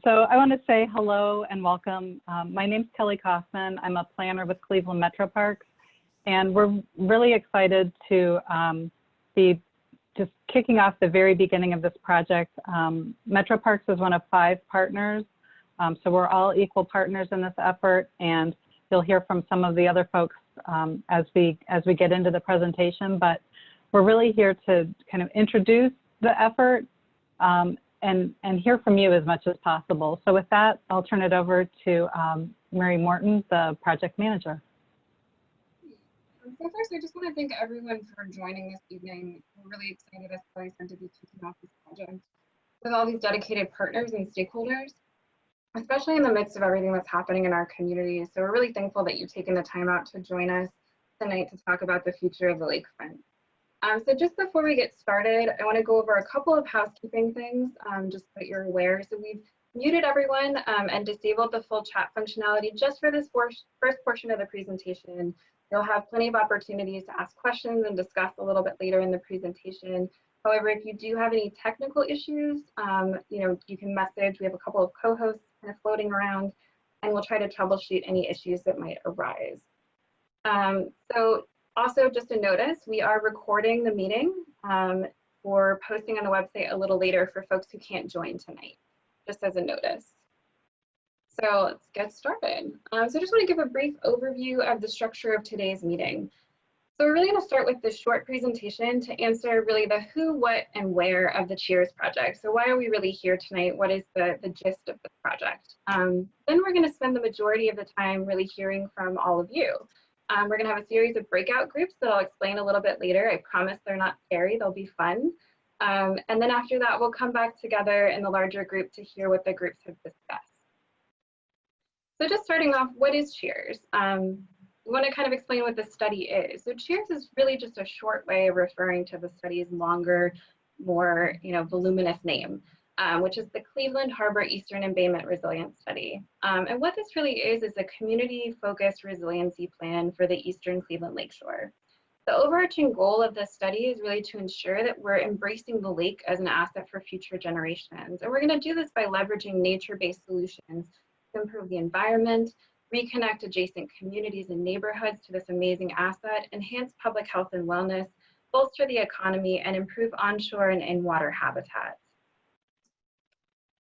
So I want to say hello and welcome. My name's Kelly Kaufman. I'm a planner with Cleveland Metroparks, and we're really excited to be just kicking off the very beginning of this project. Metroparks is one of 5 partners, so we're all equal partners in this effort, and you'll hear from some of the other folks as we get into the presentation. But we're really here to kind of introduce the effort and hear from you as much as possible. So with that, I'll turn it over to Mary Morton, the project manager. So first, I just want to thank everyone for joining this evening. We're really excited, as Kelly said, to be kicking off this project with all these dedicated partners and stakeholders, especially in the midst of everything that's happening in our community. So we're really thankful that you've taken the time out to join us tonight to talk about the future of the lakefront. So just before we get started, I want to go over a couple of housekeeping things, just so that you're aware. So we've muted everyone and disabled the full chat functionality just for this first portion of the presentation. You'll have plenty of opportunities to ask questions and discuss a little bit later in the presentation. However, if you do have any technical issues, you can message. We have a couple of co-hosts kind of floating around, and we'll try to troubleshoot any issues that might arise. So also, just a notice, we are recording the meeting for posting on the website a little later for folks who can't join tonight, just as a notice. So let's get started. So I just want to give a brief overview of the structure of today's meeting. So we're really going to start with this short presentation to answer really the who, what, and where of the Cheers project. So why are we really here tonight? What is the gist of the project? Then we're going to spend the majority of the time really hearing from all of you. We're going to have a series of breakout groups that I'll explain a little bit later. I promise they're not scary, they'll be fun. And then after that, we'll come back together in the larger group to hear what the groups have discussed. So just starting off, what is Cheers? We want to kind of explain what the study is. So Cheers is really just a short way of referring to the study's longer, more voluminous name, which is the Cleveland Harbor Eastern Embayment Resilience Study. And what this really is a community-focused resiliency plan for the Eastern Cleveland Lakeshore. The overarching goal of this study is really to ensure that we're embracing the lake as an asset for future generations. And we're going to do this by leveraging nature-based solutions to improve the environment, reconnect adjacent communities and neighborhoods to this amazing asset, enhance public health and wellness, bolster the economy, and improve onshore and in-water habitats.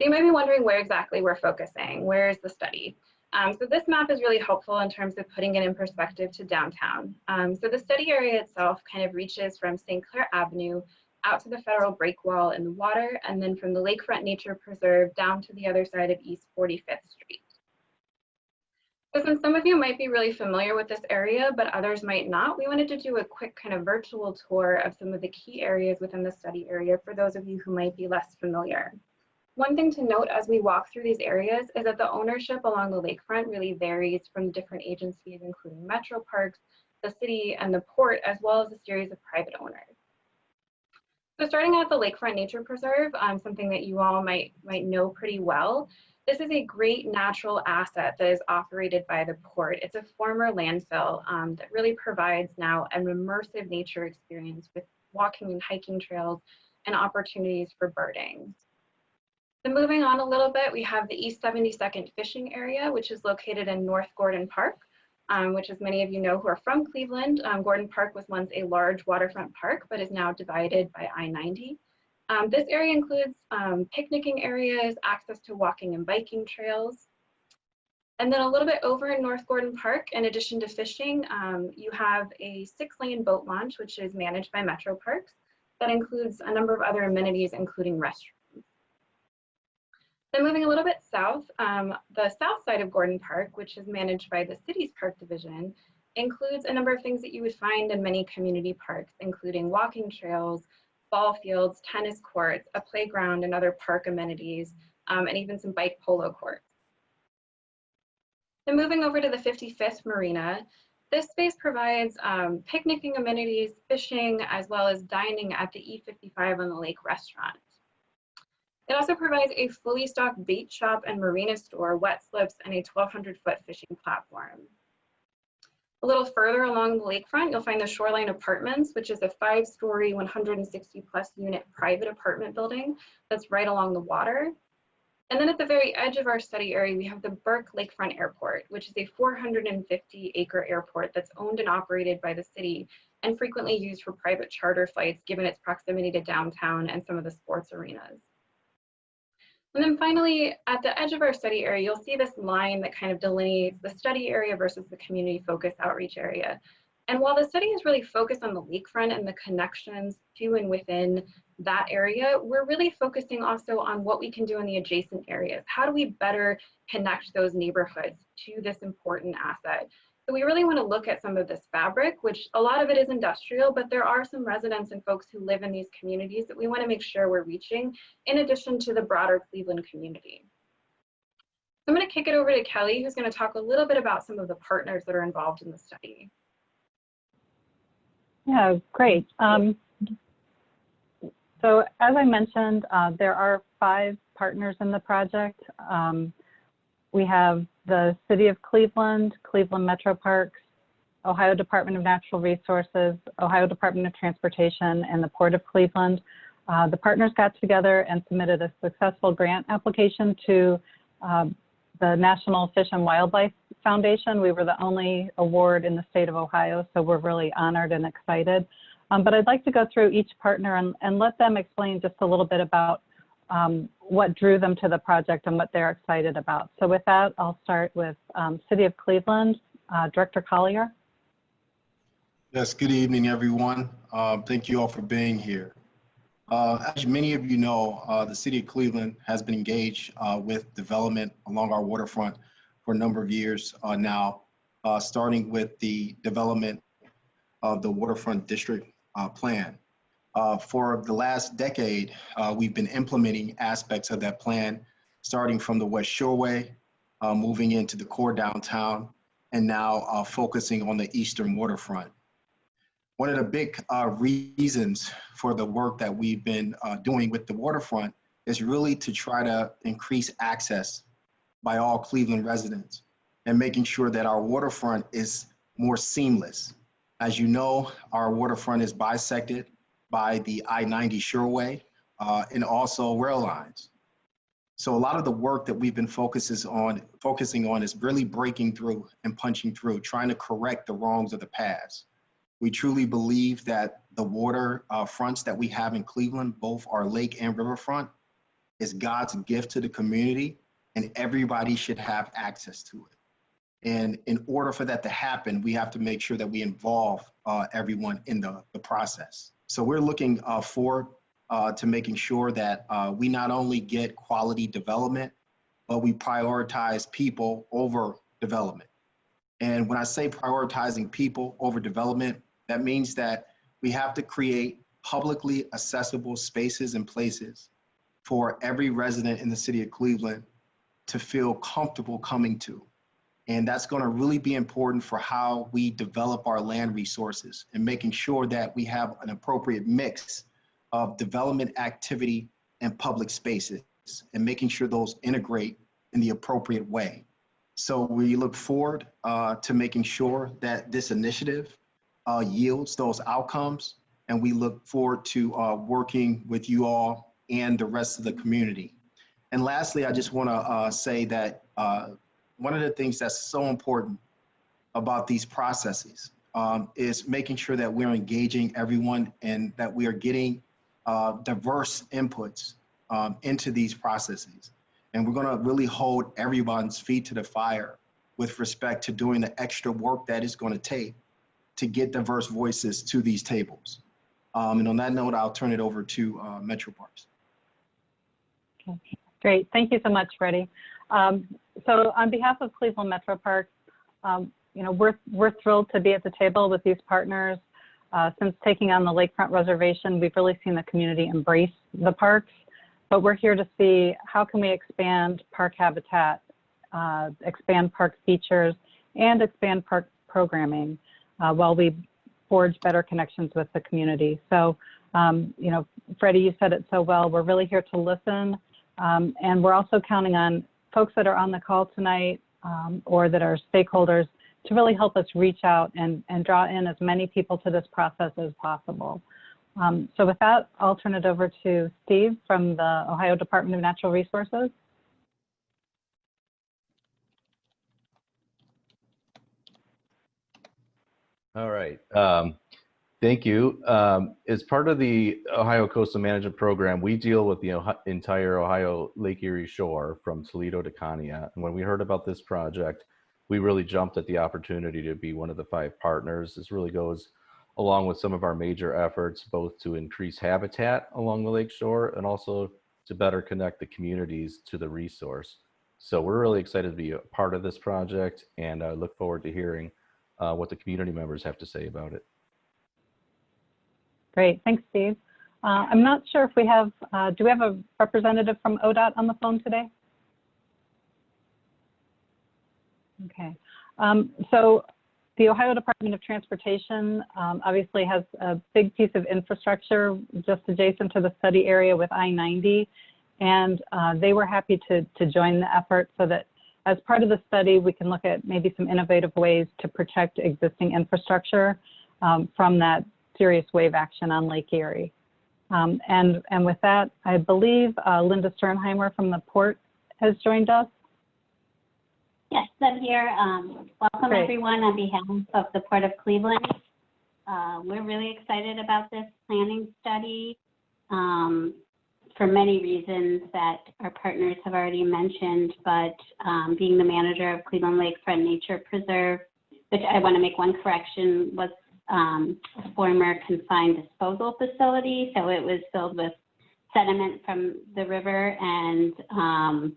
So you might be wondering where exactly we're focusing. Where is the study? So this map is really helpful in terms of putting it in perspective to downtown. So the study area itself kind of reaches from St. Clair Avenue out to the Federal Breakwall in the water, and then from the Lakefront Nature Preserve down to the other side of East 45th Street. So since some of you might be really familiar with this area, but others might not, we wanted to do a quick kind of virtual tour of some of the key areas within the study area for those of you who might be less familiar. One thing to note as we walk through these areas is that the ownership along the lakefront really varies from different agencies, including Metroparks, the city, and the port, as well as a series of private owners. So starting at the Lakefront Nature Preserve, something that you all might know pretty well, this is a great natural asset that is operated by the port. It's a former landfill that really provides now an immersive nature experience with walking and hiking trails and opportunities for birding. So moving on a little bit, we have the East 72nd Fishing Area, which is located in North Gordon Park, which as many of you know who are from Cleveland, Gordon Park was once a large waterfront park, but is now divided by I-90. This area includes picnicking areas, access to walking and biking trails. And then a little bit over in North Gordon Park, in addition to fishing, you have a 6-lane boat launch, which is managed by Metroparks. That includes a number of other amenities, including restrooms. Then moving a little bit south, the south side of Gordon Park, which is managed by the city's park division, includes a number of things that you would find in many community parks, including walking trails, ball fields, tennis courts, a playground, and other park amenities, and even some bike polo courts. Then moving over to the 55th Marina, this space provides picnicking amenities, fishing, as well as dining at the E55 on the Lake restaurant. It also provides a fully stocked bait shop and marina store, wet slips, and a 1,200-foot fishing platform. A little further along the lakefront, you'll find the Shoreline Apartments, which is a 5-story, 160-plus unit private apartment building that's right along the water. And then at the very edge of our study area, we have the Burke Lakefront Airport, which is a 450-acre airport that's owned and operated by the city and frequently used for private charter flights, given its proximity to downtown and some of the sports arenas. And then finally, at the edge of our study area, you'll see this line that kind of delineates the study area versus the community focused outreach area. And while the study is really focused on the lakefront and the connections to and within that area, we're really focusing also on what we can do in the adjacent areas. How do we better connect those neighborhoods to this important asset? So we really want to look at some of this fabric, which a lot of it is industrial, but there are some residents and folks who live in these communities that we want to make sure we're reaching, in addition to the broader Cleveland community. So I'm going to kick it over to Kelly, who's going to talk a little bit about some of the partners that are involved in the study. Yeah, great. So as I mentioned, there are 5 partners in the project. We have the City of Cleveland, Cleveland Metroparks, Ohio Department of Natural Resources, Ohio Department of Transportation, and the Port of Cleveland. The partners got together and submitted a successful grant application to the National Fish and Wildlife Foundation. We were the only award in the state of Ohio, so we're really honored and excited. But I'd like to go through each partner and let them explain just a little bit about what drew them to the project and what they're excited about. So with that, I'll start with City of Cleveland, Director Collier. Yes, good evening, everyone. Thank you all for being here. As many of you know, the City of Cleveland has been engaged with development along our waterfront for a number of years now, starting with the development of the waterfront district plan. For the last decade, we've been implementing aspects of that plan, starting from the West Shoreway, moving into the core downtown, and now focusing on the eastern waterfront. One of the big reasons for the work that we've been doing with the waterfront is really to try to increase access by all Cleveland residents and making sure that our waterfront is more seamless. As you know, our waterfront is bisected by the I-90 Shoreway and also rail lines. So a lot of the work that we've been focusing on is really breaking through and punching through, trying to correct the wrongs of the past. We truly believe that the water fronts that we have in Cleveland, both our lake and riverfront, is God's gift to the community, and everybody should have access to it. And in order for that to happen, we have to make sure that we involve everyone in the process. So we're looking forward to making sure that we not only get quality development, but we prioritize people over development. And when I say prioritizing people over development, that means that we have to create publicly accessible spaces and places for every resident in the city of Cleveland to feel comfortable coming to. And that's going to really be important for how we develop our land resources and making sure that we have an appropriate mix of development activity and public spaces and making sure those integrate in the appropriate way. So we look forward to making sure that this initiative yields those outcomes, and we look forward to working with you all and the rest of the community. And lastly, I just want to say that one of the things that's so important about these processes is making sure that we're engaging everyone and that we are getting diverse inputs into these processes. And we're going to really hold everyone's feet to the fire with respect to doing the extra work that it's going to take to get diverse voices to these tables. And on that note, I'll turn it over to Metroparks. Okay, great. Thank you so much, Freddie. So on behalf of Cleveland Metroparks, you know, we're thrilled to be at the table with these partners. Since taking on the Lakefront Reservation, we've really seen the community embrace the parks, but we're here to see how can we expand park habitat, expand park features, and expand park programming while we forge better connections with the community. So, you know, Freddie, you said it so well. We're really here to listen, and we're also counting on folks that are on the call tonight or that are stakeholders to really help us reach out and draw in as many people to this process as possible. So with that, I'll turn it over to Steve from the Ohio Department of Natural Resources. All right. Thank you. As part of the Ohio Coastal Management Program, we deal with the entire Ohio Lake Erie shore from Toledo to Conneaut. And when we heard about this project, we really jumped at the opportunity to be one of the 5 partners. This really goes along with some of our major efforts, both to increase habitat along the lake shore and also to better connect the communities to the resource. So we're really excited to be a part of this project, and I look forward to hearing what the community members have to say about it. Great, thanks, Steve. I'm not sure if we have, do we have a representative from ODOT on the phone today? Okay, so the Ohio Department of Transportation obviously has a big piece of infrastructure just adjacent to the study area with I-90, and they were happy to join the effort so that as part of the study, we can look at maybe some innovative ways to protect existing infrastructure from that serious wave action on Lake Erie. And with that, I believe Linda Sternheimer from the port has joined us. Yes, I'm here. Welcome Great. everyone on behalf of the Port of Cleveland. We're really excited about this planning study for many reasons that our partners have already mentioned, but being the manager of Cleveland Lakefront Nature Preserve, which I want to make one correction, was a former confined disposal facility. So it was filled with sediment from the river, and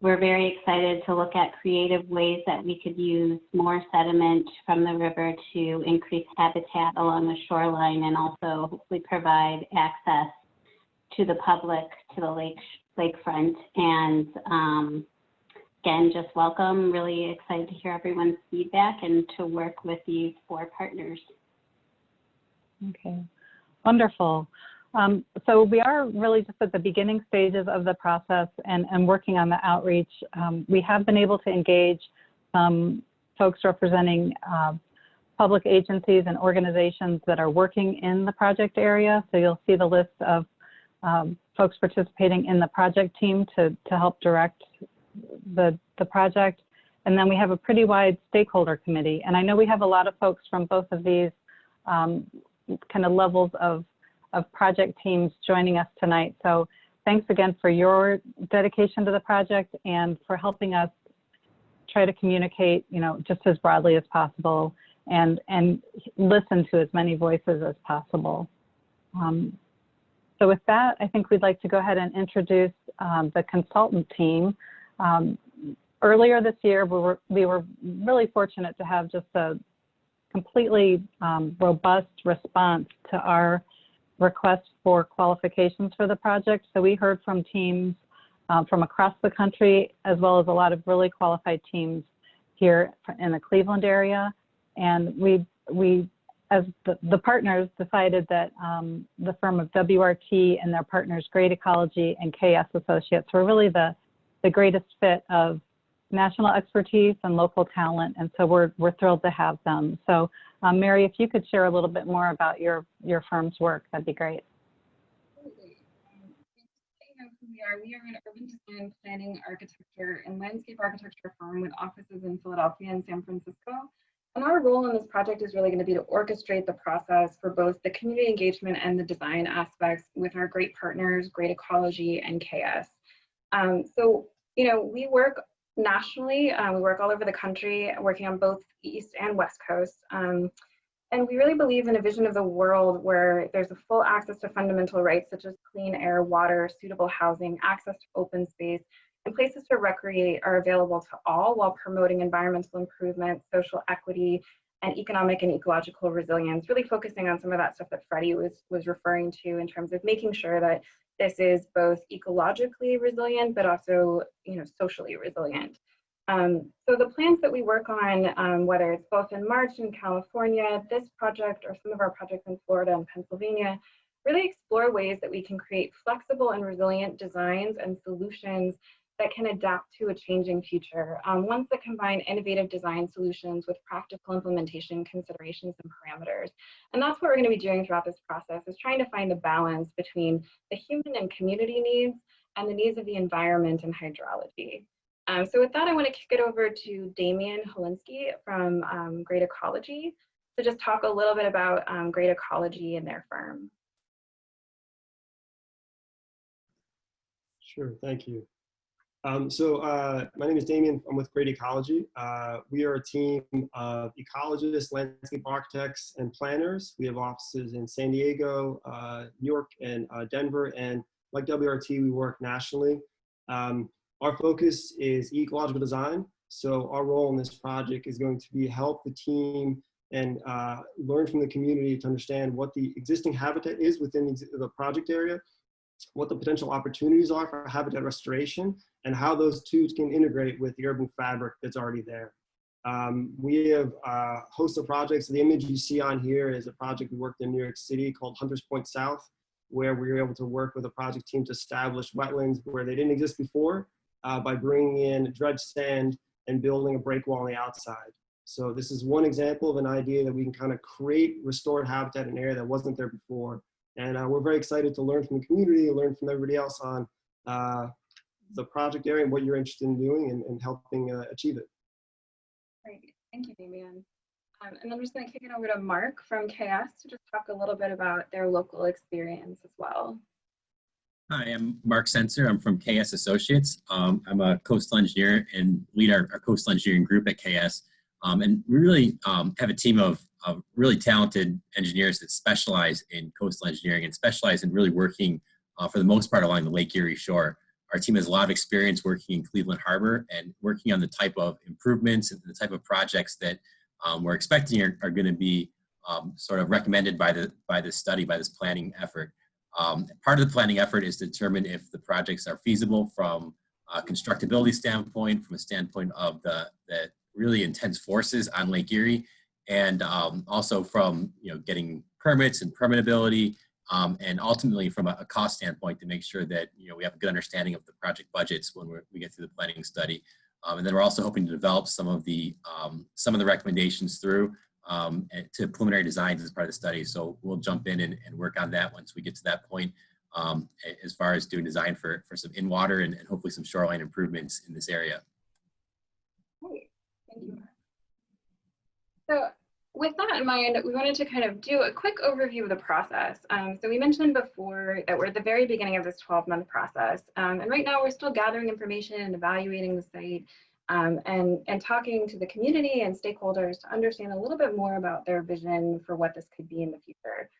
we're very excited to look at creative ways that we could use more sediment from the river to increase habitat along the shoreline and also hopefully provide access to the public to the lakefront. And again, just welcome. Really excited to hear everyone's feedback and to work with these 4 partners. Okay, wonderful. So we are really just at the beginning stages of the process and working on the outreach. We have been able to engage folks representing public agencies and organizations that are working in the project area. So you'll see the list of folks participating in the project team to help direct the project. And then we have a pretty wide stakeholder committee. And I know we have a lot of folks from both of these kind of levels of project teams joining us tonight. So thanks again for your dedication to the project and for helping us try to communicate, just as broadly as possible and listen to as many voices as possible. So with that, I think we'd like to go ahead and introduce the consultant team. Earlier this year, we were really fortunate to have just a completely robust response to our request for qualifications for the project. So we heard from teams from across the country, as well as a lot of really qualified teams here in the Cleveland area. And we as the partners, decided that the firm of WRT and their partners, Great Ecology and KS Associates, were really the greatest fit of national expertise and local talent. And so we're thrilled to have them. So Mary, if you could share a little bit more about your firm's work, that'd be great. Absolutely. Who we are an urban design, planning, architecture, and landscape architecture firm with offices in Philadelphia and San Francisco. And our role in this project is really going to be to orchestrate the process for both the community engagement and the design aspects with our great partners, Great Ecology and KS. So, we work nationally. We work all over the country, working on both East and West Coast. And we really believe in a vision of the world where there's a full access to fundamental rights such as clean air, water, suitable housing, access to open space, and places to recreate are available to all while promoting environmental improvement, social equity, and economic and ecological resilience, really focusing on some of that stuff that Freddie was referring to in terms of making sure that this is both ecologically resilient, but also, socially resilient. So the plans that we work on, whether it's both in March in California, this project, or some of our projects in Florida and Pennsylvania, really explore ways that we can create flexible and resilient designs and solutions that can adapt to a changing future. Ones that combine innovative design solutions with practical implementation considerations and parameters. And that's what we're going to be doing throughout this process, is trying to find the balance between the human and community needs and the needs of the environment and hydrology. So with that, I want to kick it over to Damian Holinsky from Great Ecology to just talk a little bit about Great Ecology and their firm. Sure, thank you. My name is Damien. I'm with Great Ecology. We are a team of ecologists, landscape architects, and planners. We have offices in San Diego, New York, and Denver. And like WRT, we work nationally. Our focus is ecological design. So our role in this project is going to be help the team and learn from the community to understand what the existing habitat is within the project area, what the potential opportunities are for habitat restoration, and how those two can integrate with the urban fabric that's already there. We have a host of projects. The image you see on here is a project we worked in New York City called Hunters Point South, where we were able to work with a project team to establish wetlands where they didn't exist before by bringing in dredged sand and building a break wall on the outside. So this is one example of an idea that we can kind of create restored habitat in an area that wasn't there before. And we're very excited to learn from the community, learn from everybody else on the project area and what you're interested in doing and helping achieve it. Great, thank you, Damien. And I'm just going to kick it over to Mark from KS to just talk a little bit about their local experience as well. Hi, I'm Mark Senser. I'm from KS Associates. I'm a coastal engineer and lead our coastal engineering group at KS. And we really have a team of really talented engineers that specialize in coastal engineering and specialize in really working for the most part along the Lake Erie shore. Our team has a lot of experience working in Cleveland Harbor and working on the type of improvements and the type of projects that we're expecting are going to be sort of recommended by this study, by this planning effort. Part of the planning effort is to determine if the projects are feasible from a constructability standpoint, from a standpoint of the really intense forces on Lake Erie, and also from getting permits and permittability, and ultimately from a cost standpoint to make sure that we have a good understanding of the project budgets when we get through the planning study. And then we're also hoping to develop some of the recommendations through to preliminary designs as part of the study. So we'll jump in and work on that once we get to that point, as far as doing design for some in-water and hopefully some shoreline improvements in this area. Great, thank you, Mark. So with that in mind, we wanted to kind of do a quick overview of the process. So we mentioned before that we're at the very beginning of this 12-month process. And right now we're still gathering information and evaluating the site and talking to the community and stakeholders to understand a little bit more about their vision for what this could be in the future.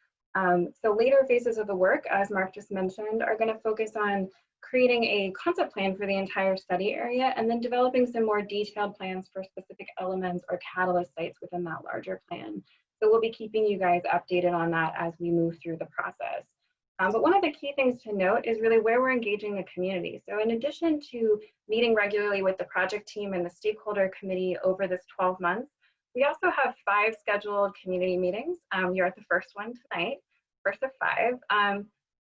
So later phases of the work, as Mark just mentioned, are going to focus on creating a concept plan for the entire study area and then developing some more detailed plans for specific elements or catalyst sites within that larger plan. So we'll be keeping you guys updated on that as we move through the process. But one of the key things to note is really where we're engaging the community. So in addition to meeting regularly with the project team and the stakeholder committee over this 12 months, we also have 5 scheduled community meetings. You're at the first one tonight, first of 5.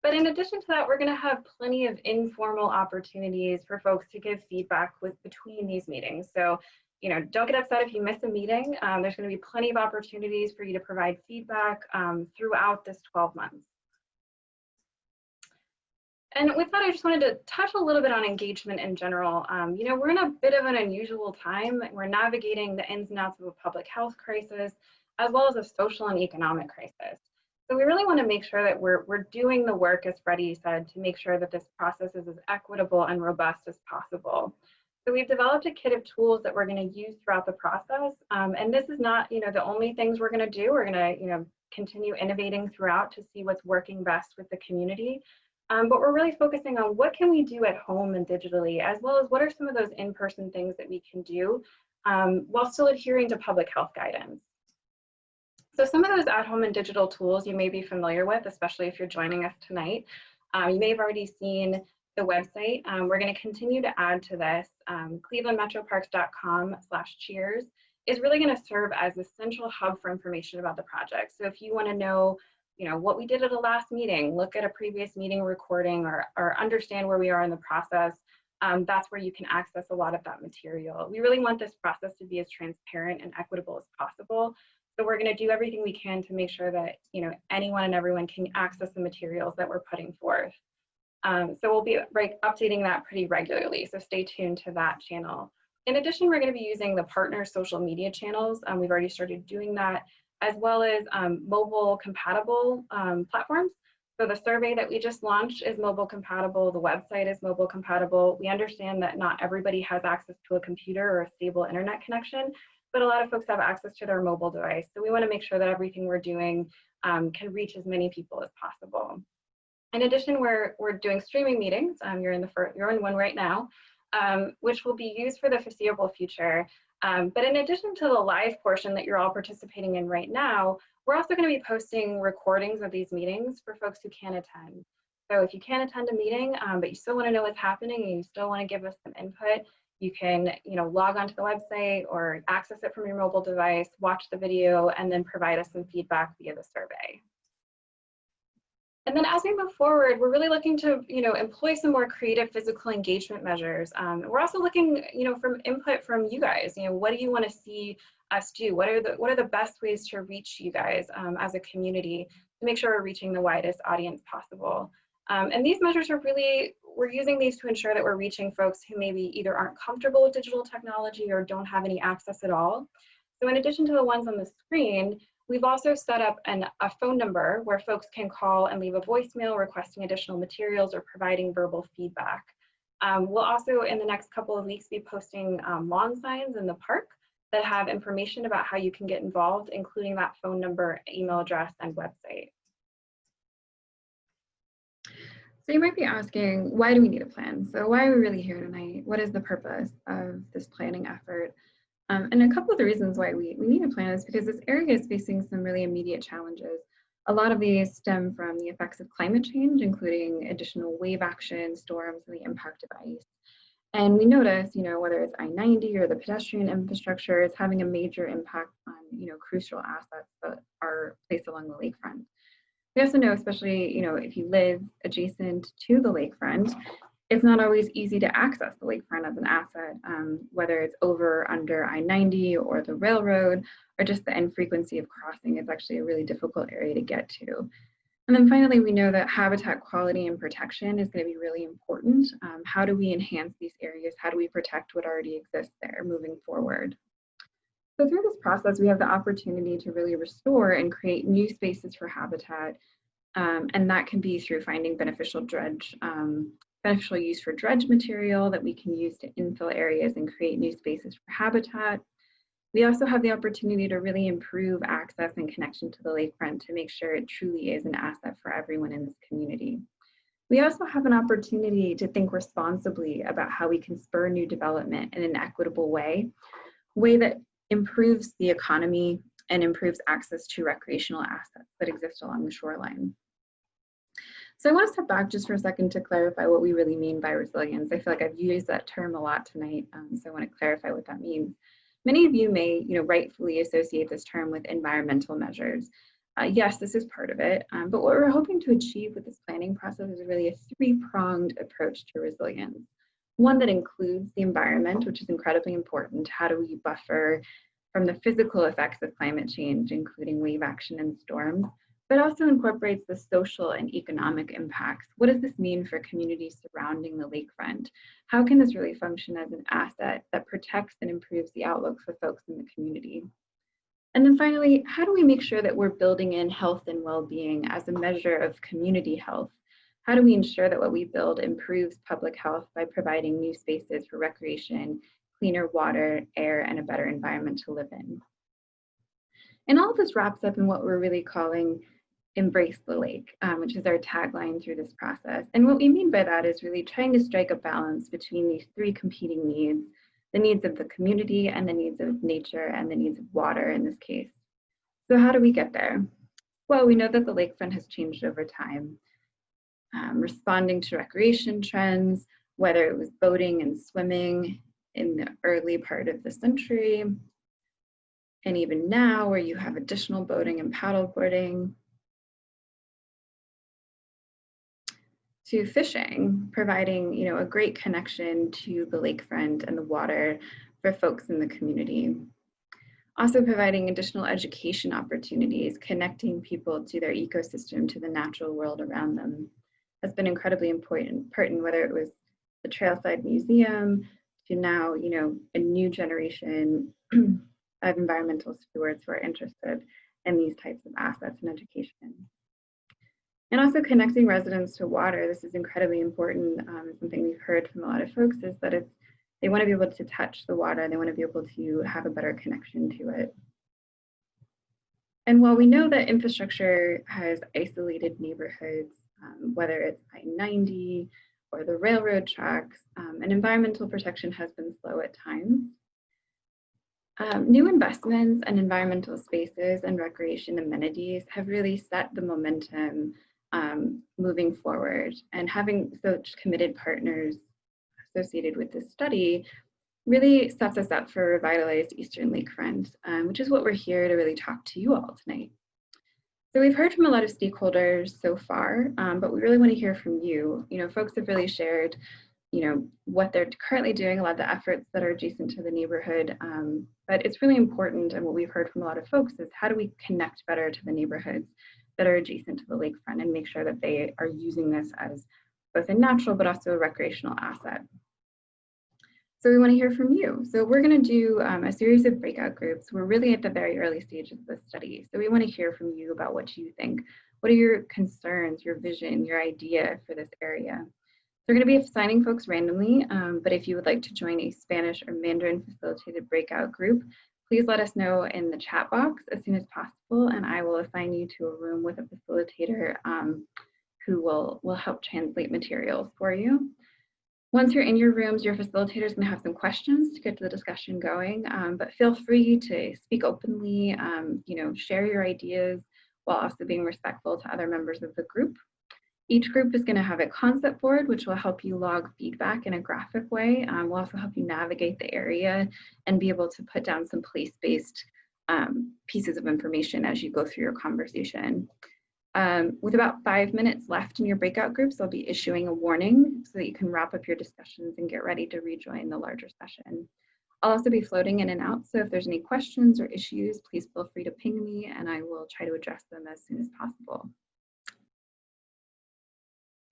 But in addition to that, we're going to have plenty of informal opportunities for folks to give feedback between these meetings. So, don't get upset if you miss a meeting. There's going to be plenty of opportunities for you to provide feedback throughout this 12 months. And with that, I just wanted to touch a little bit on engagement in general. We're in a bit of an unusual time. We're navigating the ins and outs of a public health crisis, as well as a social and economic crisis. So we really want to make sure that we're doing the work, as Freddie said, to make sure that this process is as equitable and robust as possible. So we've developed a kit of tools that we're going to use throughout the process. And this is not, the only things we're going to do. We're going to, continue innovating throughout to see what's working best with the community. But we're really focusing on what can we do at home and digitally, as well as what are some of those in-person things that we can do while still adhering to public health guidance. So some of those at-home and digital tools you may be familiar with, especially if you're joining us tonight. You may have already seen the website. We're going to continue to add to this. clevelandmetroparks.com/cheers is really going to serve as a central hub for information about the project. So if you want to know, what we did at a last meeting, look at a previous meeting recording, or understand where we are in the process, that's where you can access a lot of that material. We really want this process to be as transparent and equitable as possible. So we're going to do everything we can to make sure that anyone and everyone can access the materials that we're putting forth. So we'll be updating that pretty regularly. So stay tuned to that channel. In addition, we're going to be using the partner social media channels. We've already started doing that as well as mobile compatible platforms. So the survey that we just launched is mobile compatible. The website is mobile compatible. We understand that not everybody has access to a computer or a stable internet connection, but a lot of folks have access to their mobile device. So we want to make sure that everything we're doing can reach as many people as possible. In addition, we're doing streaming meetings. You're in one right now, which will be used for the foreseeable future. But in addition to the live portion that you're all participating in right now, we're also going to be posting recordings of these meetings for folks who can't attend. So if you can't attend a meeting, but you still want to know what's happening and you still want to give us some input, you can, log onto the website or access it from your mobile device, watch the video, and then provide us some feedback via the survey. And then as we move forward, we're really looking to, employ some more creative physical engagement measures. We're also looking, from input from you guys. What do you want to see us do? What are the best ways to reach you guys as a community to make sure we're reaching the widest audience possible? And these measures are we're using these to ensure that we're reaching folks who maybe either aren't comfortable with digital technology or don't have any access at all. So in addition to the ones on the screen, we've also set up a phone number where folks can call and leave a voicemail requesting additional materials or providing verbal feedback. We'll also, in the next couple of weeks, be posting lawn signs in the park that have information about how you can get involved, including that phone number, email address, and website. So you might be asking, why do we need a plan? So why are we really here tonight? What is the purpose of this planning effort? And a couple of the reasons why we need a plan is because this area is facing some really immediate challenges. A lot of these stem from the effects of climate change, including additional wave action, storms, and the impact of ice. And we notice, whether it's I-90 or the pedestrian infrastructure is having a major impact on, crucial assets that are placed along the lakefront. We also know, especially, if you live adjacent to the lakefront, it's not always easy to access the lakefront as an asset, whether it's over or under I-90 or the railroad, or just the infrequency of crossing is actually a really difficult area to get to. And then finally, we know that habitat quality and protection is going to be really important. How do we enhance these areas? How do we protect what already exists there moving forward? So through this process, we have the opportunity to really restore and create new spaces for habitat. And that can be through finding beneficial use for dredge material that we can use to infill areas and create new spaces for habitat. We also have the opportunity to really improve access and connection to the lakefront to make sure it truly is an asset for everyone in this community. We also have an opportunity to think responsibly about how we can spur new development in an equitable way that improves the economy and improves access to recreational assets that exist along the shoreline. So I want to step back just for a second to clarify what we really mean by resilience. I feel like I've used that term a lot tonight, so I want to clarify what that means. Many of you may, rightfully associate this term with environmental measures. Yes, this is part of it, but what we're hoping to achieve with this planning process is really a three-pronged approach to resilience. One that includes the environment, which is incredibly important. How do we buffer from the physical effects of climate change, including wave action and storms, but also incorporates the social and economic impacts. What does this mean for communities surrounding the lakefront? How can this really function as an asset that protects and improves the outlook for folks in the community? And then finally, how do we make sure that we're building in health and well-being as a measure of community health? How do we ensure that what we build improves public health by providing new spaces for recreation, cleaner water, air, and a better environment to live in? And all of this wraps up in what we're really calling Embrace the Lake, which is our tagline through this process. And what we mean by that is really trying to strike a balance between these three competing needs: the needs of the community and the needs of nature and the needs of water in this case. So how do we get there? Well, we know that the lakefront has changed over time, responding to recreation trends, whether it was boating and swimming in the early part of the century, and even now where you have additional boating and paddleboarding, to fishing, providing a great connection to the lakefront and the water for folks in the community. Also providing additional education opportunities, connecting people to their ecosystem, to the natural world around them has been incredibly important, whether it was the Trailside Museum to now, a new generation of environmental stewards who are interested in these types of assets and education. And also connecting residents to water. This is incredibly important. Something we've heard from a lot of folks is that they want to be able to touch the water. They want to be able to have a better connection to it. And while we know that infrastructure has isolated neighborhoods, whether it's I-90 or the railroad tracks, and environmental protection has been slow at times. New investments and environmental spaces and recreation amenities have really set the momentum moving forward. And having such committed partners associated with this study really sets us up for a revitalized Eastern Lakefront, which is what we're here to really talk to you all tonight. So we've heard from a lot of stakeholders so far, but we really want to hear from you. You know, folks have really shared, you know, what they're currently doing, a lot of the efforts that are adjacent to the neighborhood. But it's really important, and what we've heard from a lot of folks is how do we connect better to the neighborhoods that are adjacent to the lakefront and make sure that they are using this as both a natural but also a recreational asset. So we want to hear from you. So we're going to do a series of breakout groups. We're really at the very early stages of the study. So we want to hear from you about what you think. What are your concerns, your vision, your idea for this area? So we're going to be assigning folks randomly, but if you would like to join a Spanish or Mandarin facilitated breakout group, please let us know in the chat box as soon as possible, and I will assign you to a room with a facilitator who will help translate materials for you. Once you're in your rooms, your facilitator is going to have some questions to get the discussion going, but feel free to speak openly, you know, share your ideas while also being respectful to other members of the group. Each group is going to have a concept board, which will help you log feedback in a graphic way. Will also help you navigate the area and be able to put down some place-based pieces of information as you go through your conversation. With about 5 minutes left in your breakout groups, I'll be issuing a warning so that you can wrap up your discussions and get ready to rejoin the larger session. I'll also be floating in and out, so if there's any questions or issues, please feel free to ping me and I will try to address them as soon as possible.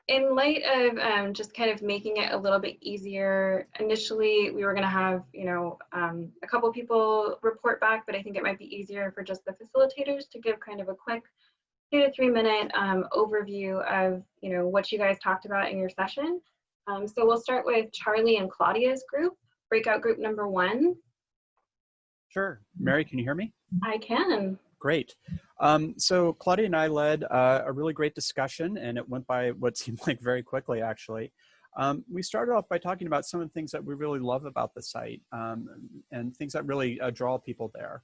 In light of just kind of making it a little bit easier, initially we were going to have, you know, a couple people report back, but I think it might be easier for just the facilitators to give kind of a quick 2 to 3 minute overview of, you know, what you guys talked about in your session. So we'll start with Charlie and Claudia's group, breakout group number 1. Sure. Mary, can you hear me? I can. Great. So Claudia and I led a really great discussion, and it went by what seemed like very quickly, actually. We started off by talking about some of the things that we really love about the site and things that really draw people there.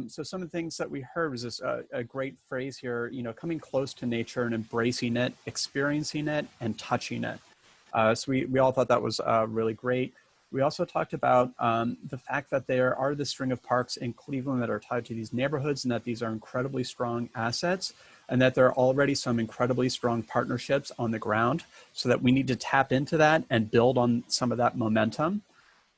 So some of the things that we heard was this a great phrase here, you know, coming close to nature and embracing it, experiencing it, and touching it. So we all thought that was really great. We also talked about the fact that there are the string of parks in Cleveland that are tied to these neighborhoods and that these are incredibly strong assets and that there are already some incredibly strong partnerships on the ground so that we need to tap into that and build on some of that momentum.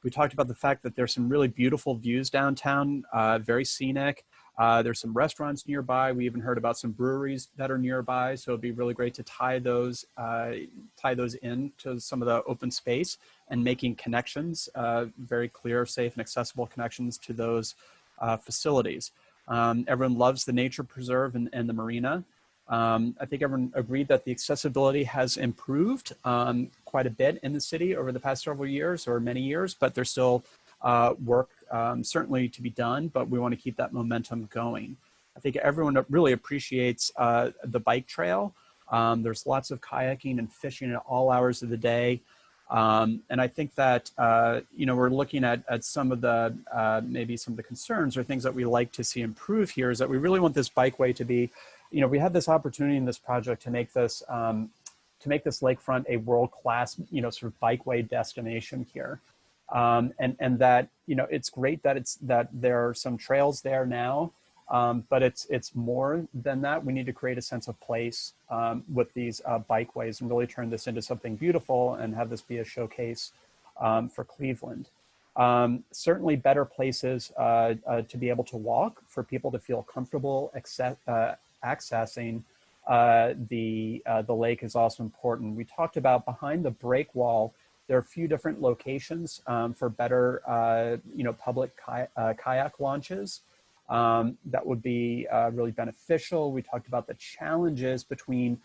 We talked about the fact that there's some really beautiful views downtown, very scenic. There's some restaurants nearby. We even heard about some breweries that are nearby. So it'd be really great to tie those in to some of the open space and making connections, very clear, safe, and accessible connections to those facilities. Everyone loves the nature preserve and the marina. I think everyone agreed that the accessibility has improved quite a bit in the city over the past several years or many years, but there's still work certainly to be done, but we want to keep that momentum going. I think everyone really appreciates the bike trail. There's lots of kayaking and fishing at all hours of the day. And I think that, you know, we're looking at some of the, maybe some of the concerns or things that we like to see improve here is that we really want this bikeway to be, you know, we had this opportunity in this project to make this lakefront a world-class, you know, sort of bikeway destination here. And that, you know, it's great that there are some trails there now, but it's more than that. We need to create a sense of place with these bikeways and really turn this into something beautiful and have this be a showcase for Cleveland. Certainly better places to be able to walk for people to feel comfortable accessing the lake is also important. We talked about behind the break wall, there are a few different locations for better, you know, public kayak launches. that would be really beneficial. We talked about the challenges between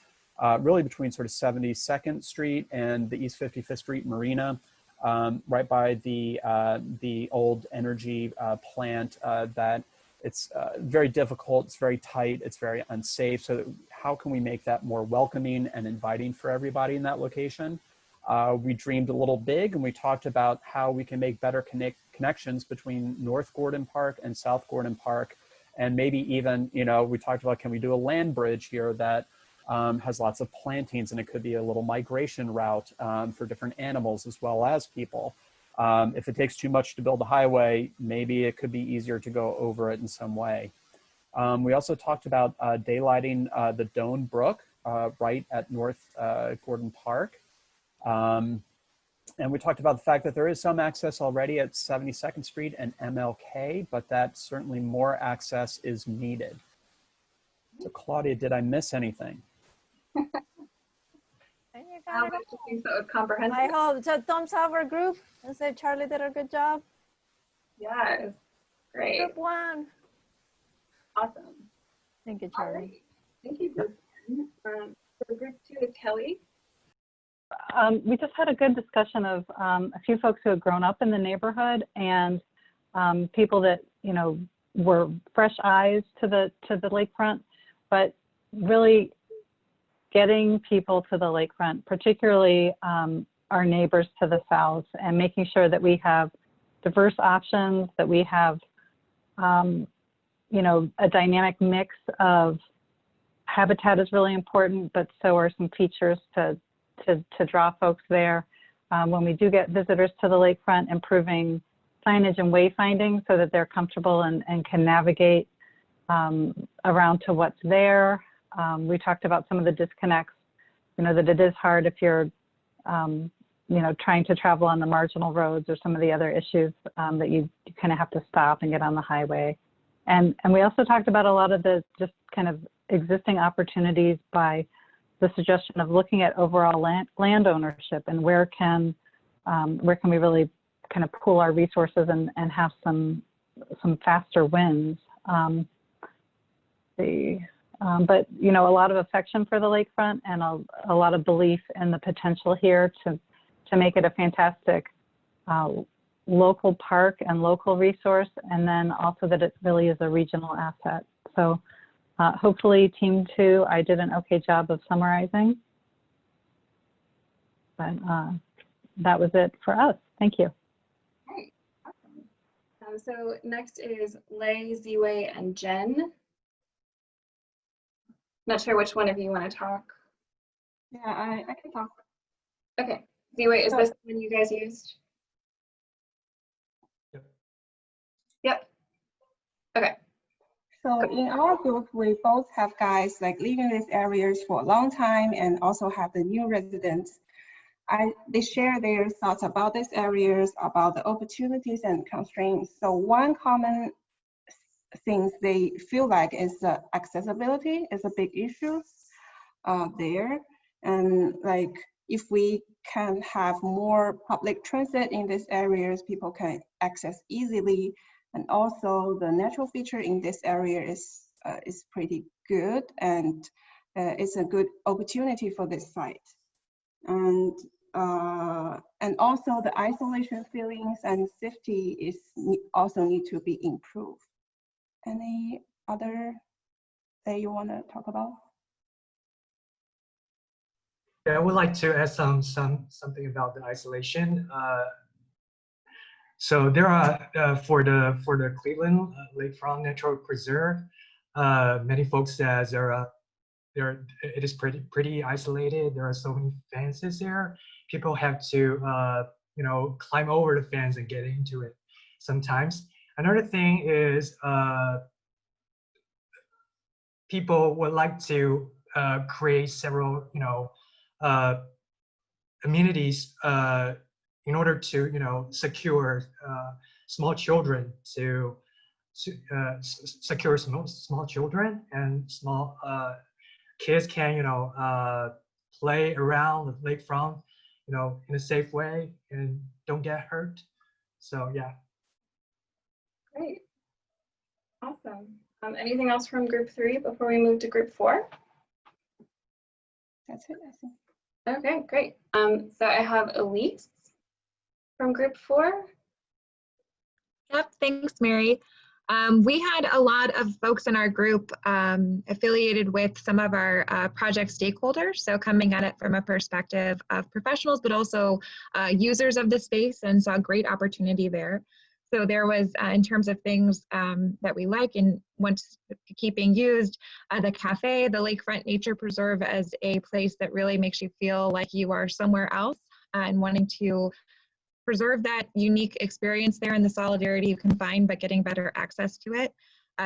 really between sort of 72nd Street and the East 55th Street Marina, right by the old energy plant, that it's very difficult, it's very tight, it's very unsafe. So how can we make that more welcoming and inviting for everybody in that location? We dreamed a little big, and we talked about how we can make better connections between North Gordon Park and South Gordon Park. And maybe even, you know, we talked about, can we do a land bridge here that has lots of plantings, and it could be a little migration route for different animals as well as people. If it takes too much to build a highway, maybe it could be easier to go over it in some way. We also talked about daylighting the Doane Brook right at North Gordon Park. And we talked about the fact that there is some access already at 72nd Street and MLK, but that certainly more access is needed. So Claudia, did I miss anything? And you got it all. think that was comprehensive. I hope. So thumbs up our group and say Charlie did a good job. Yes, great. Group 1. Awesome. Thank you, All Charlie. right. Thank you. For group 2 is Kelly. We just had a good discussion of a few folks who have grown up in the neighborhood, and people that, you know, were fresh eyes to the lakefront, but really getting people to the lakefront, particularly our neighbors to the south, and making sure that we have diverse options, that we have, you know, a dynamic mix of habitat is really important, but so are some features to draw folks there. When we do get visitors to the lakefront, improving signage and wayfinding so that they're comfortable and can navigate around to what's there. We talked about some of the disconnects, you know, that it is hard if you're, you know, trying to travel on the marginal roads, or some of the other issues that you kind of have to stop and get on the highway. And we also talked about a lot of the just kind of existing opportunities by the suggestion of looking at overall land ownership, and where can we really kind of pool our resources and have some faster wins. But, you know, a lot of affection for the lakefront, and a lot of belief in the potential here to make it a fantastic local park and local resource, and then also that it really is a regional asset. So hopefully Team 2, I did an okay job of summarizing, but that was it for us. Thank you. Great. Awesome. So next is Lei, Ziwei, and Jen. Not sure which one of you want to talk. Yeah, I can talk. Okay. Ziwei, is this the one you guys used? Yep. Okay. So in our group, we both have guys like living in these areas for a long time, and also have the new residents. They share their thoughts about these areas, about the opportunities and constraints. So one common thing they feel like is accessibility is a big issue there. And like, if we can have more public transit in these areas, people can access easily. And also the natural feature in this area is pretty good, and it's a good opportunity for this site. And also the isolation feelings and safety also need to be improved. Any other that you want to talk about? Yeah, I would like to add something about the isolation. So there are for the Cleveland Lakefront Natural Preserve, many folks says it is pretty isolated. There are so many fences there. People have to you know, climb over the fence and get into it sometimes. Another thing is people would like to create several, you know, amenities in order to, you know, secure small children, to secure small children, and small kids can, you know, play around the lakefront, you know, in a safe way and don't get hurt. So yeah. Great. Awesome. Anything else from group 3 before we move to group 4? That's it. That's it. Okay, great. So I have Elise from group 4. Yep, thanks, Mary. We had a lot of folks in our group affiliated with some of our project stakeholders, so coming at it from a perspective of professionals, but also users of the space, and saw great opportunity there. So there was, in terms of things that we like and want to keep being used, the cafe, the Lakefront Nature Preserve as a place that really makes you feel like you are somewhere else, and wanting to preserve that unique experience there and the solidarity you can find, but getting better access to it,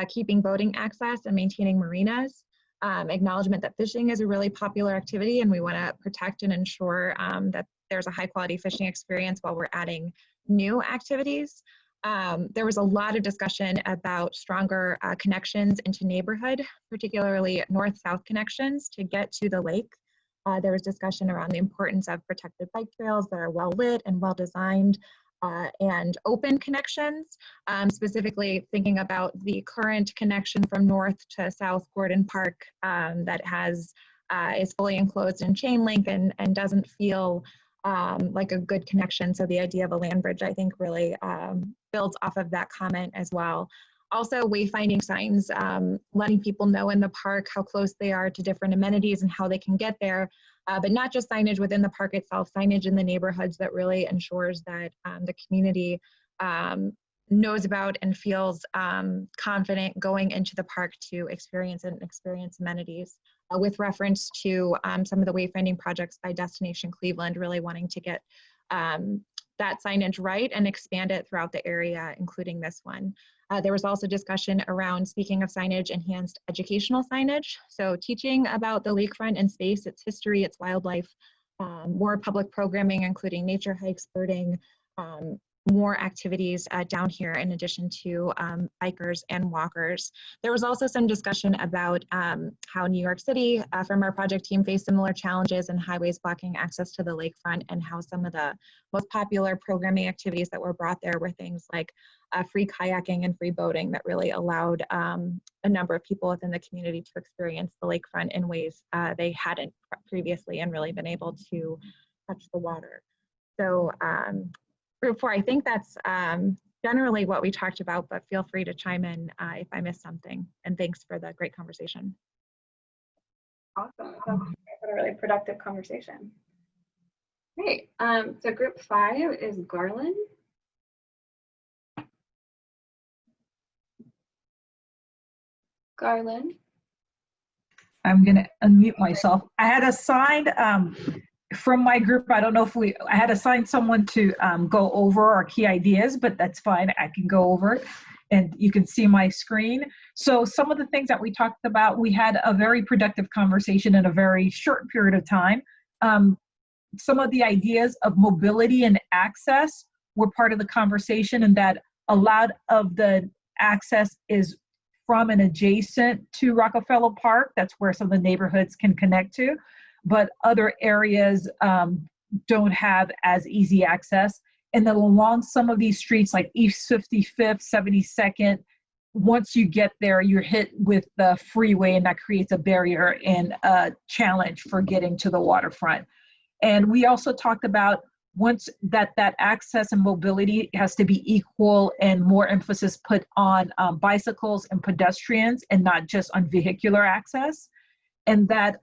keeping boating access and maintaining marinas, acknowledgement that fishing is a really popular activity and we want to protect and ensure that there's a high quality fishing experience while we're adding new activities. There was a lot of discussion about stronger connections into neighborhood, particularly north-south connections to get to the lake. There was discussion around the importance of protected bike trails that are well lit and well designed, and open connections, specifically thinking about the current connection from north to south Gordon Park that is fully enclosed in chain link and doesn't feel like a good connection. So the idea of a land bridge, I think, really builds off of that comment as well. Also, wayfinding signs, letting people know in the park how close they are to different amenities and how they can get there, but not just signage within the park itself, signage in the neighborhoods that really ensures that the community knows about and feels confident going into the park to experience amenities. With reference to some of the wayfinding projects by Destination Cleveland, really wanting to get that signage right and expand it throughout the area, including this one. There was also discussion around, speaking of signage, enhanced educational signage. So teaching about the lakefront and space, its history, its wildlife, more public programming, including nature hikes, birding, more activities down here in addition to bikers and walkers. There was also some discussion about how New York City from our project team faced similar challenges and highways blocking access to the lakefront, and how some of the most popular programming activities that were brought there were things like free kayaking and free boating that really allowed a number of people within the community to experience the lakefront in ways they hadn't previously and really been able to touch the water. So Group 4, I think that's generally what we talked about, but feel free to chime in if I missed something. And thanks for the great conversation. Awesome. What a really productive conversation. Great. So group 5 is Garland. Garland. I'm going to unmute myself. I had assigned from my group, I don't know if I had assigned someone to go over our key ideas, but that's fine. I can go over it and you can see my screen. So some of the things that we talked about, we had a very productive conversation in a very short period of time. Some of the ideas of mobility and access were part of the conversation, and that a lot of the access is from and adjacent to Rockefeller Park. That's where some of the neighborhoods can connect to, but other areas don't have as easy access. And then along some of these streets like East 55th, 72nd, once you get there, you're hit with the freeway, and that creates a barrier and a challenge for getting to the waterfront. And we also talked about once that access and mobility has to be equal, and more emphasis put on bicycles and pedestrians and not just on vehicular access. And that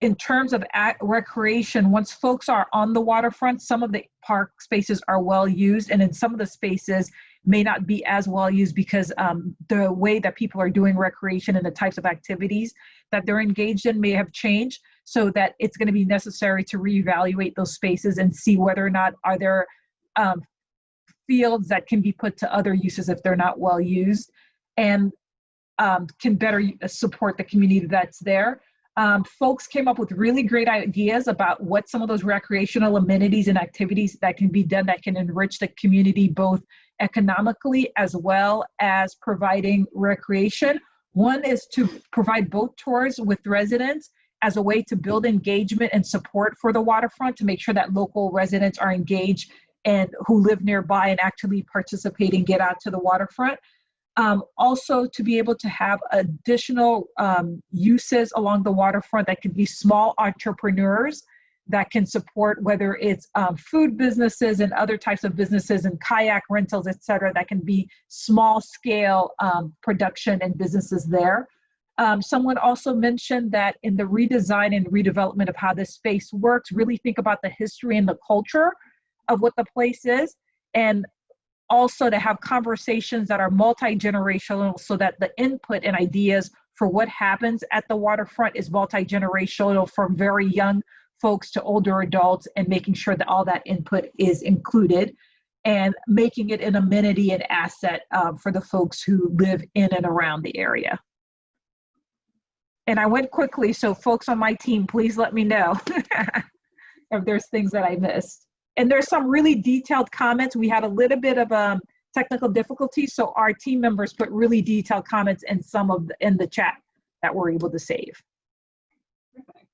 in terms of recreation, once folks are on the waterfront, some of the park spaces are well used, and in some of the spaces may not be as well used because the way that people are doing recreation and the types of activities that they're engaged in may have changed, so that it's going to be necessary to reevaluate those spaces and see whether or not are there fields that can be put to other uses if they're not well used, and can better support the community that's there. Folks came up with really great ideas about what some of those recreational amenities and activities that can be done that can enrich the community both economically as well as providing recreation. One is to provide boat tours with residents as a way to build engagement and support for the waterfront, to make sure that local residents are engaged and who live nearby and actually participate and get out to the waterfront. Also to be able to have additional uses along the waterfront that could be small entrepreneurs that can support, whether it's food businesses and other types of businesses and kayak rentals, et cetera, that can be small scale production and businesses there. Someone also mentioned that in the redesign and redevelopment of how this space works, really think about the history and the culture of what the place is, and also to have conversations that are multi-generational so that the input and ideas for what happens at the waterfront is multi-generational, from very young folks to older adults, and making sure that all that input is included and making it an amenity and asset for the folks who live in and around the area. And I went quickly, so folks on my team, please let me know if there's things that I missed. And there's some really detailed comments. We had a little bit of technical difficulty, so our team members put really detailed comments in in the chat that we're able to save. Perfect.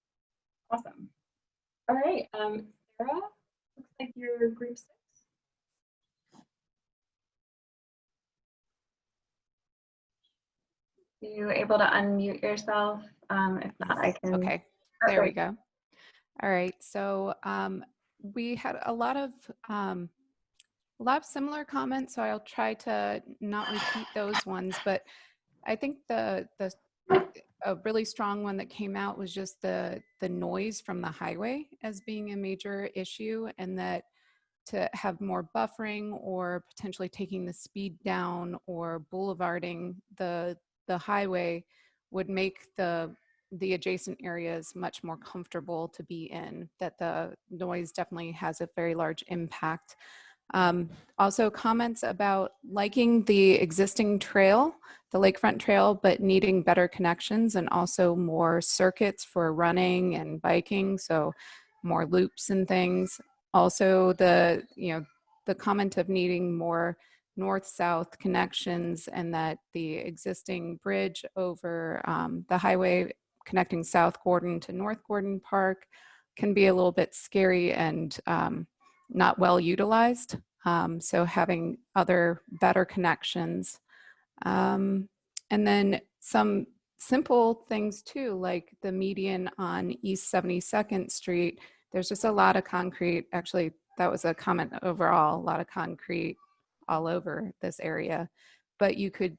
Awesome. All right, Sarah, looks like you're group 6. Are you able to unmute yourself? If not, I can. Okay, there we go. All right, so we had a lot of similar comments, so I'll try to not repeat those ones, but I think a really strong one that came out was just the noise from the highway as being a major issue, and that to have more buffering or potentially taking the speed down or boulevarding the highway would make the adjacent areas much more comfortable to be in, that the noise definitely has a very large impact. Also comments about liking the existing trail, the lakefront trail, but needing better connections and also more circuits for running and biking, so more loops and things. Also the comment of needing more north-south connections, and that the existing bridge over the highway connecting South Gordon to North Gordon Park can be a little bit scary and not well utilized. So having other better connections. And then some simple things too, like the median on East 72nd Street. There's just a lot of concrete. Actually, that was a comment overall, a lot of concrete all over this area. But you could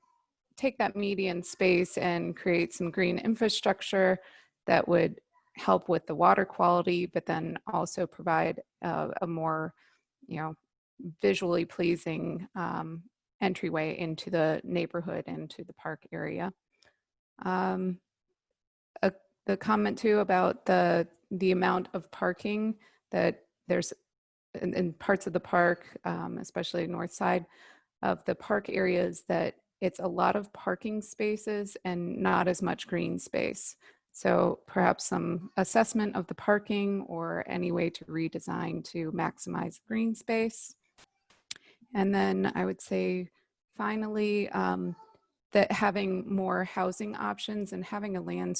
take that median space and create some green infrastructure that would help with the water quality, but then also provide a more, visually pleasing entryway into the neighborhood and to the park area. The comment too about the amount of parking that there's in parts of the park, especially north side of the park areas, that it's a lot of parking spaces and not as much green space. So perhaps some assessment of the parking or any way to redesign to maximize green space. And then I would say finally, that having more housing options and having a land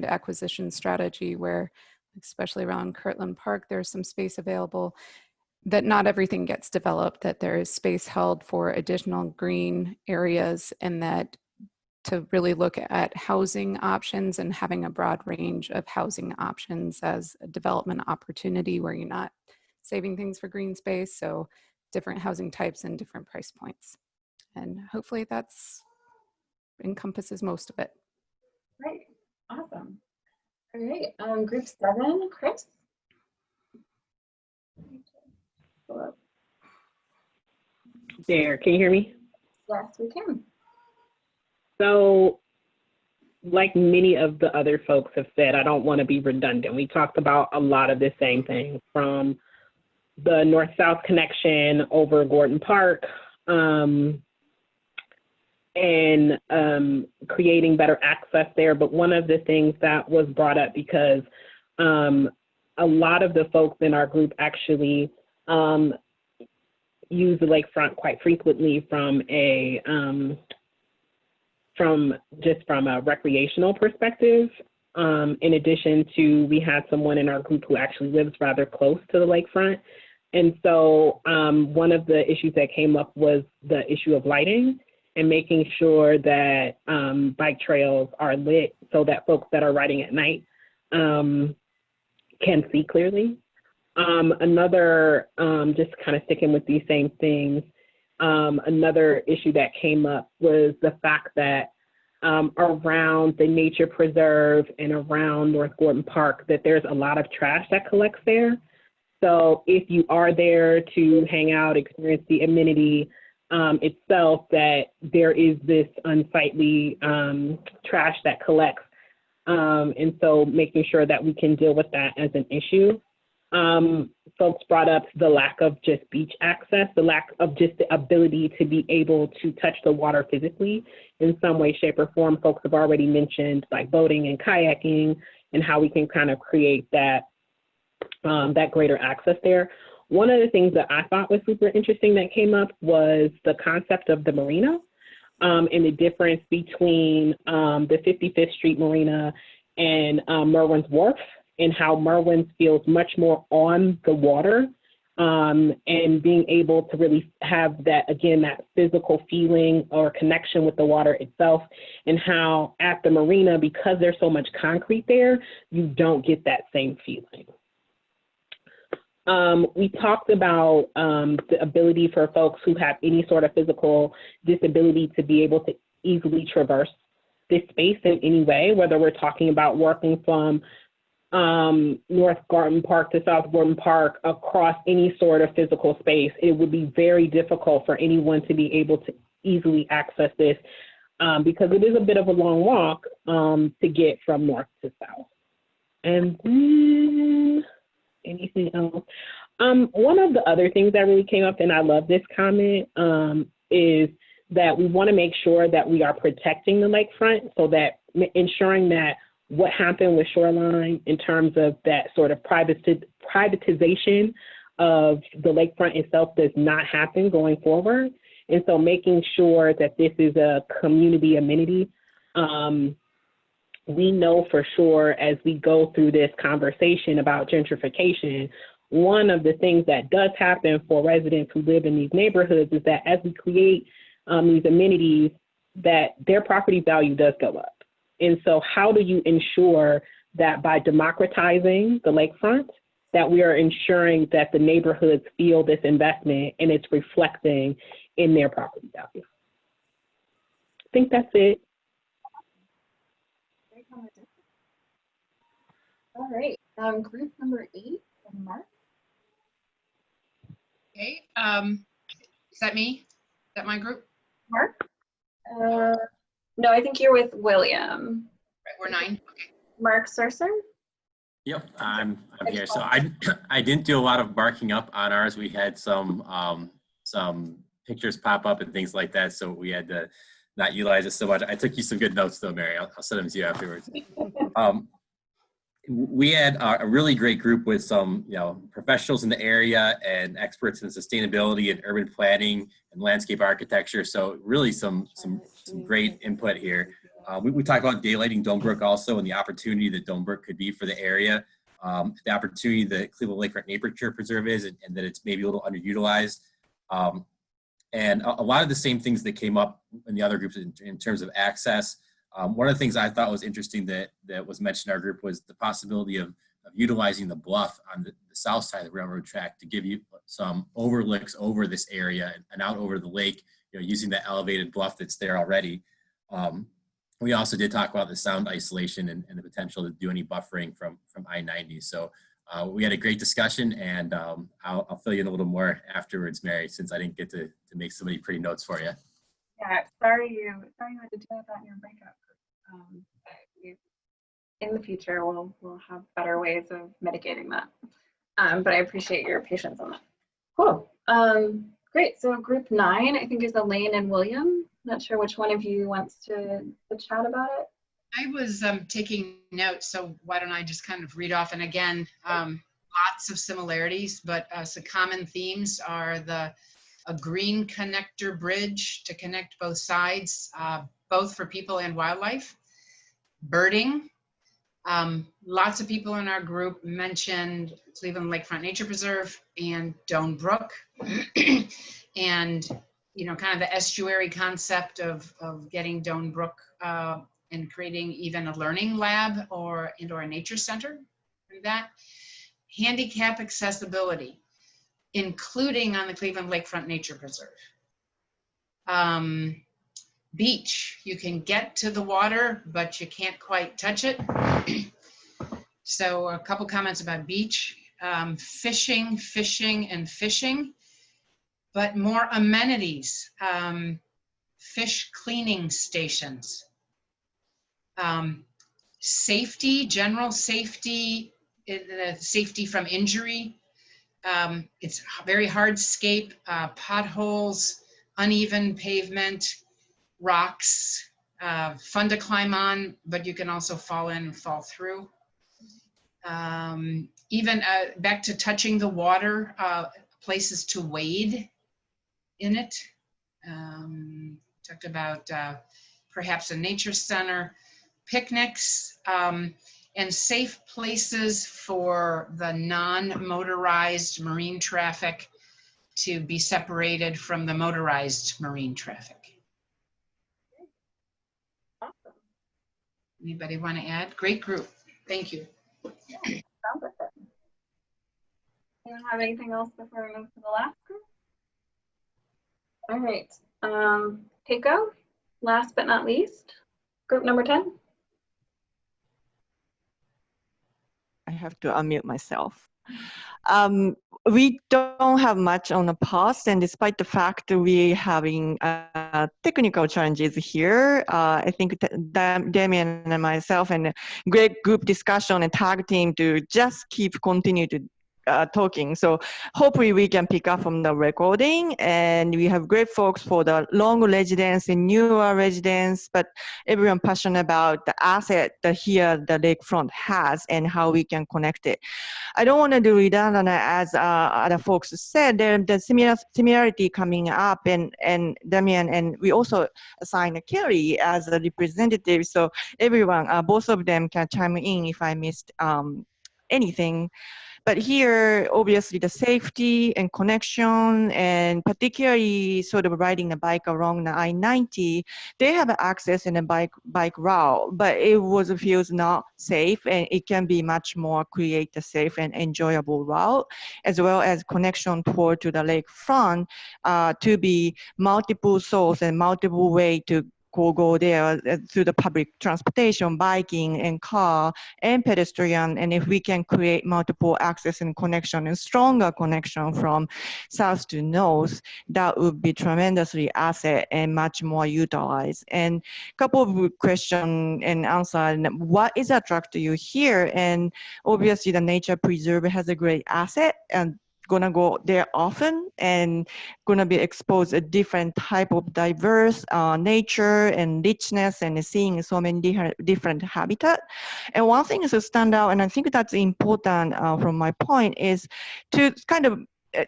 acquisition strategy where, especially around Kirtland Park, there's some space available, that not everything gets developed, that there is space held for additional green areas, and that to really look at housing options and having a broad range of housing options as a development opportunity where you're not saving things for green space. So different housing types and different price points. And hopefully that's encompasses most of it. Great, awesome. All right, group 7, Chris. There, can you hear me? Yes, we can. So, like many of the other folks have said, I don't want to be redundant. We talked about a lot of the same things, from the north-south connection over Gordon Park, and creating better access there. But one of the things that was brought up, because a lot of the folks in our group actually use the lakefront quite frequently from a recreational perspective. In addition to, we had someone in our group who actually lives rather close to the lakefront. And so one of the issues that came up was the issue of lighting. and making sure that bike trails are lit so that folks that are riding at night can see clearly. Another, just kind of sticking with these same things, another issue that came up was the fact that around the nature preserve and around North Gordon Park, that there's a lot of trash that collects there. So if you are there to hang out, experience the amenity itself, that there is this unsightly trash that collects. And so making sure that we can deal with that as an issue. Folks brought up the lack of just beach access, the lack of just the ability to be able to touch the water physically in some way, shape, or form. Folks have already mentioned like boating and kayaking and how we can kind of create that, that greater access there. One of the things that I thought was super interesting that came up was the concept of the marina and the difference between the 55th Street Marina and Merwin's Wharf, and how Merwin's feels much more on the water and being able to really have that, again, that physical feeling or connection with the water itself, and how at the marina, because there's so much concrete there, you don't get that same feeling. We talked about the ability for folks who have any sort of physical disability to be able to easily traverse this space in any way, whether we're talking about working from North Gordon Park to South Gordon Park across any sort of physical space. It would be very difficult for anyone to be able to easily access this because it is a bit of a long walk to get from north to south. And then anything else? One of the other things that really came up, and I love this comment, is that we want to make sure that we are protecting the lakefront, so that ensuring that what happened with Shoreline in terms of that sort of privatization of the lakefront itself does not happen going forward. And so making sure that this is a community amenity. We know for sure as we go through this conversation about gentrification, one of the things that does happen for residents who live in these neighborhoods is that as we create these amenities, that their property value does go up. And so how do you ensure that by democratizing the lakefront, that we are ensuring that the neighborhoods feel this investment and it's reflecting in their property value? I think that's it. All right, group number 8, Mark. Okay, is that me? Is that my group? Mark? No, I think you're with William. Right, we're 9. Okay. Mark Surser? Yep, I'm here. So I didn't do a lot of marking up on ours. We had some pictures pop up and things like that, so we had to not utilize it so much. I took you some good notes though, Mary. I'll send them to you afterwards. We had a really great group with some, professionals in the area and experts in sustainability and urban planning and landscape architecture. So really some great input here. We talked about daylighting Donebrook also, and the opportunity that Donebrook could be for the area. The opportunity that Cleveland Lakefront Nature Preserve is, and that it's maybe a little underutilized. And a lot of the same things that came up in the other groups in terms of access. One of the things I thought was interesting that was mentioned in our group was the possibility of utilizing the bluff on the south side of the railroad track to give you some overlooks over this area and out over the lake, using the elevated bluff that's there already. We also did talk about the sound isolation and the potential to do any buffering from I-90. So we had a great discussion, and I'll fill you in a little more afterwards, Mary, since I didn't get to make so many pretty notes for you. Yeah, sorry you had to deal with that in your breakout group. In the future, we'll have better ways of mitigating that. But I appreciate your patience on that. Cool. Great. So group 9, I think, is Elaine and William. Not sure which one of you wants to chat about it. I was taking notes, so why don't I just kind of read off? And again, lots of similarities, but some common themes are a green connector bridge to connect both sides, both for people and wildlife. Birding. Lots of people in our group mentioned Cleveland Lakefront Nature Preserve and Donebrook. And you know, kind of the estuary concept of getting Doan Brook and creating even a learning lab or a nature center for that. Handicap accessibility, including on the Cleveland Lakefront Nature Preserve. Beach, you can get to the water, but you can't quite touch it. So a couple comments about beach. Fishing, but more amenities. Fish cleaning stations. Safety, general safety, safety from injury. It's very hardscape, potholes, uneven pavement, rocks, fun to climb on, but you can also fall in and fall through. Even back to touching the water, places to wade in it. Talked about perhaps a nature center, picnics, and safe places for the non-motorized marine traffic to be separated from the motorized marine traffic. Awesome. Anybody want to add? Great group. Thank you. Sounds like it. Anyone have anything else before we move to the last group? All right. Keiko, last but not least, group number 10. I have to unmute myself. We don't have much on the past, and despite the fact that we're having technical challenges here, I think Damien and myself and great group discussion and tag team to just continue to talking. So hopefully we can pick up from the recording, and we have great folks for the long residents and newer residents, but everyone passionate about the asset that here the lakefront has and how we can connect it. I don't want to do redundant as other folks said, there's the similarity coming up, and Damien, and we also assigned Kelly as a representative, so everyone, both of them can chime in if I missed anything. But here, obviously, the safety and connection, and particularly sort of riding a bike along the I-90, they have access in a bike route, but it feels not safe, and it can be much more create a safe and enjoyable route, as well as connection toward to the lakefront to be multiple source and multiple way to go there through the public transportation, biking and car and pedestrian. And if we can create multiple access and connection and stronger connection from south to north, that would be tremendously asset and much more utilized. And a couple of question and answer, what is attracted you here? And obviously the nature preserve has a great asset, and gonna go there often and gonna be exposed a different type of diverse nature and richness, and seeing so many different habitat. And one thing is to stand out, and I think that's important from my point, is to kind of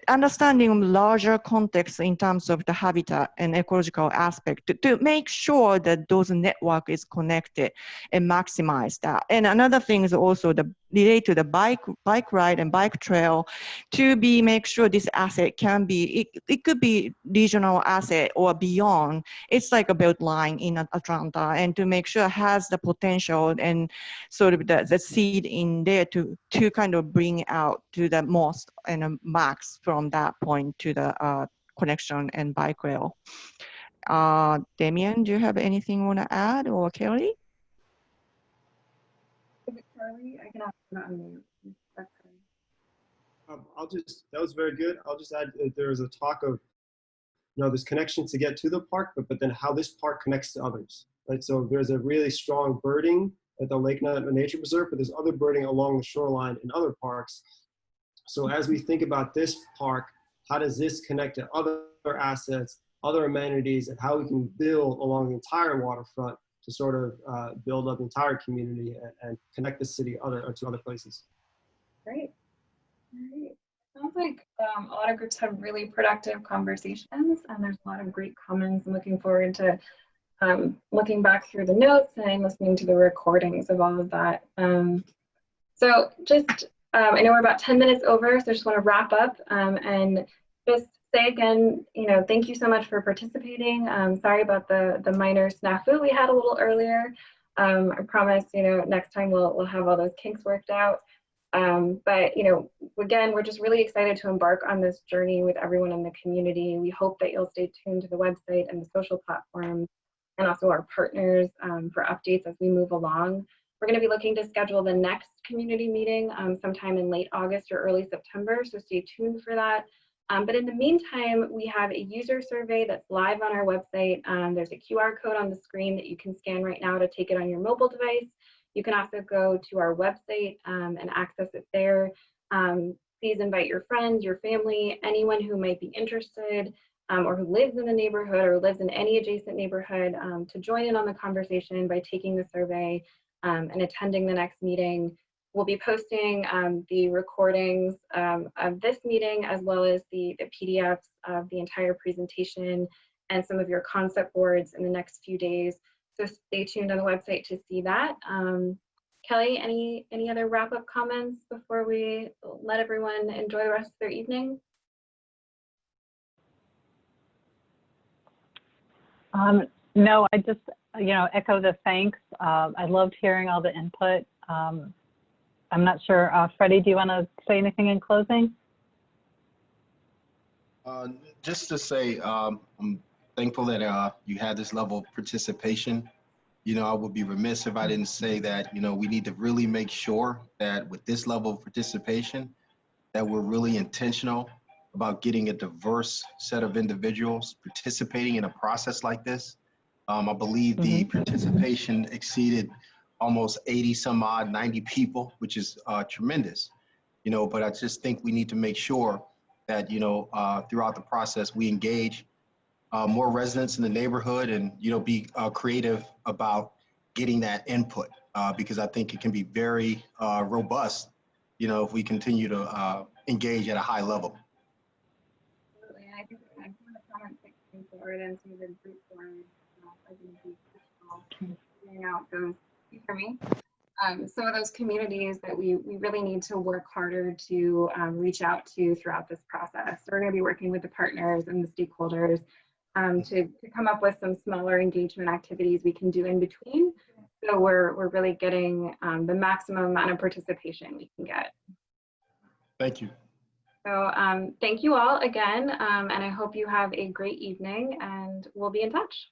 understanding larger context in terms of the habitat and ecological aspect to make sure that those network is connected and maximize that. And another thing is also the relate to the bike ride and bike trail to be make sure this asset can be, it could be regional asset or beyond. It's like a belt line in Atlanta, and to make sure it has the potential and sort of the seed in there to kind of bring out to the most and max from that point to the connection and bike rail. Damien, do you have anything you want to add, or Kelly? Is it Charlie? I can ask you to unmute. That was very good. I'll just add, there was a talk of, this connection to get to the park, but then how this park connects to others, right? So there's a really strong birding at the Lake Nature Preserve, but there's other birding along the shoreline in other parks. So as we think about this park, how does this connect to other assets, other amenities, and how we can build along the entire waterfront to sort of build up the entire community and connect the city to other places. Great. Great. Sounds like a lot of groups have really productive conversations, and there's a lot of great comments. I'm looking forward to looking back through the notes and listening to the recordings of all of that. So just, I know we're about 10 minutes over, so I just want to wrap up and just say again, thank you so much for participating. Sorry about the minor snafu we had a little earlier. I promise, next time we'll have all those kinks worked out. But again, we're just really excited to embark on this journey with everyone in the community. We hope that you'll stay tuned to the website and the social platforms and also our partners for updates as we move along. We're going to be looking to schedule the next community meeting sometime in late August or early September, so stay tuned for that. But in the meantime, we have a user survey that's live on our website. There's a QR code on the screen that you can scan right now to take it on your mobile device. You can also go to our website and access it there. Please invite your friends, your family, anyone who might be interested or who lives in the neighborhood or lives in any adjacent neighborhood to join in on the conversation by taking the survey and attending the next meeting. We'll be posting the recordings of this meeting as well as the PDFs of the entire presentation and some of your concept boards in the next few days. So stay tuned on the website to see that. Kelly, any other wrap-up comments before we let everyone enjoy the rest of their evening? No, I just, echo the thanks. I loved hearing all the input. I'm not sure, Freddie, do you want to say anything in closing? Just to say, I'm thankful that you had this level of participation. I would be remiss if I didn't say that, we need to really make sure that with this level of participation, that we're really intentional about getting a diverse set of individuals participating in a process like this. I believe the participation exceeded almost 80 some odd, 90 people, which is tremendous, but I just think we need to make sure that, throughout the process, we engage more residents in the neighborhood and, be creative about getting that input because I think it can be very robust, if we continue to engage at a high level. Absolutely. And I think some of the comments that came forward and some of the group forums are going to be crucial figuring out those, for me, some of those communities that we really need to work harder to reach out to throughout this process. So we're going to be working with the partners and the stakeholders to come up with some smaller engagement activities we can do in between. So we're really getting the maximum amount of participation we can get. Thank you. So thank you all again, and I hope you have a great evening, and we'll be in touch.